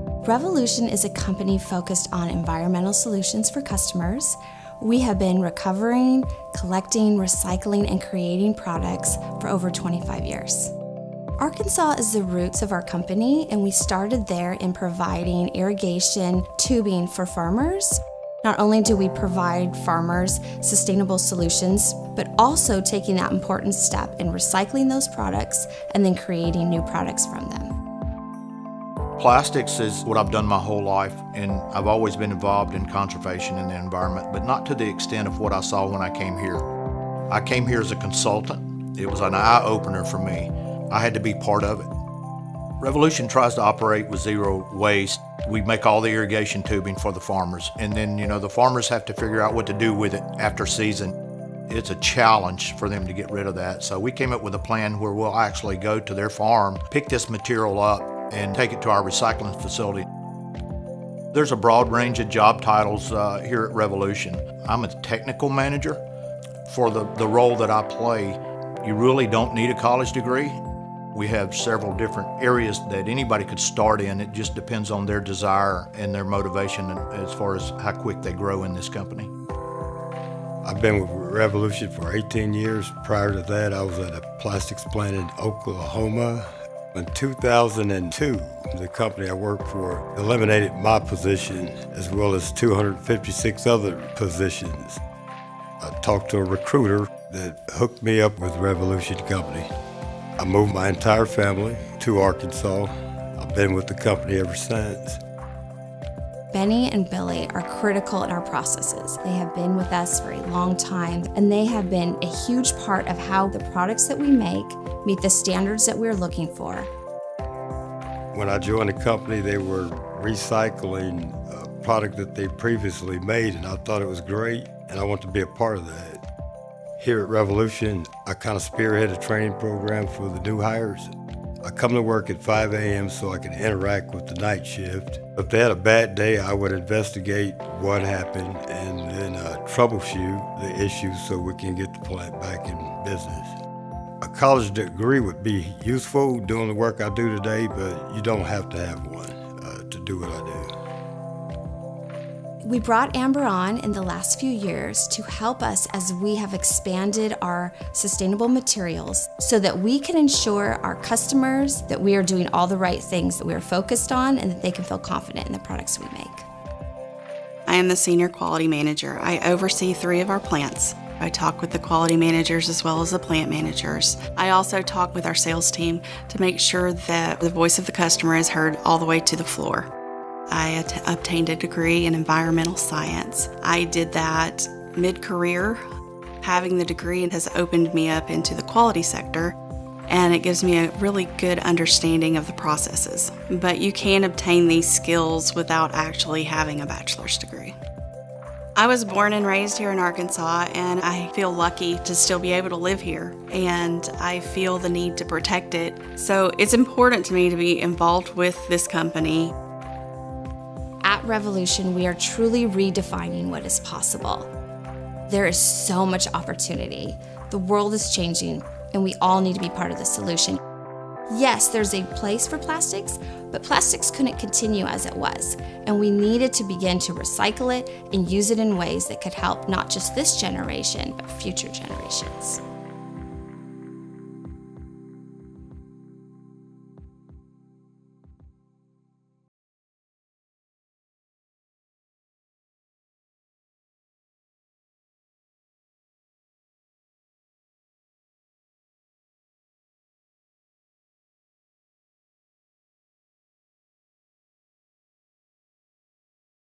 Revolution is a company focused on environmental solutions for customers. We have been recovering, collecting, recycling, and creating products for over 25 years. Arkansas is the roots of our company, and we started there in providing irrigation tubing for farmers. Not only do we provide farmers sustainable solutions, but also taking that important step in recycling those products and then creating new products from them. Plastics is what I've done my whole life, and I've always been involved in conservation in the environment, but not to the extent of what I saw when I came here. I came here as a consultant. It was an eye-opener for me. I had to be part of it. Revolution tries to operate with zero waste. We make all the irrigation tubing for the farmers, and then the farmers have to figure out what to do with it after season. It's a challenge for them to get rid of that. So we came up with a plan where we'll actually go to their farm, pick this material up, and take it to our recycling facility. There's a broad range of job titles here at Revolution. I'm a technical manager. For the role that I play, you really don't need a college degree. We have several different areas that anybody could start in. It just depends on their desire and their motivation as far as how quick they grow in this company. I've been with Revolution for 18 years. Prior to that, I was at a plastics plant in Oklahoma. In 2002, the company I worked for eliminated my position as well as 256 other positions. I talked to a recruiter that hooked me up with Revolution Company. I moved my entire family to Arkansas. I've been with the company ever since. Benny and Billy are critical in our processes. They have been with us for a long time, and they have been a huge part of how the products that we make meet the standards that we're looking for. When I joined the company, they were recycling a product that they previously made, and I thought it was great, and I want to be a part of that. Here at Revolution, I kind of spearhead a training program for the new hires. I come to work at 5 a.m. so I can interact with the night shift. If they had a bad day, I would investigate what happened and then troubleshoot the issues so we can get the plant back in business. A college degree would be useful doing the work I do today, but you don't have to have one to do what I do. We brought Amber on in the last few years to help us as we have expanded our sustainable materials so that we can ensure our customers that we are doing all the right things that we are focused on and that they can feel confident in the products we make. I am the Senior Quality Manager. I oversee 3 of our plants. I talk with the quality managers as well as the plant managers. I also talk with our sales team to make sure that the voice of the customer is heard all the way to the floor. I obtained a degree in environmental science. I did that mid-career. Having the degree has opened me up into the quality sector, and it gives me a really good understanding of the processes. But you can obtain these skills without actually having a bachelor's degree. I was born and raised here in Arkansas, and I feel lucky to still be able to live here, and I feel the need to protect it. So it's important to me to be involved with this company. At Revolution, we are truly redefining what is possible. There is so much opportunity. The world is changing, and we all need to be part of the solution. Yes, there's a place for plastics, but plastics couldn't continue as it was, and we needed to begin to recycle it and use it in ways that could help not just this generation, but future generations.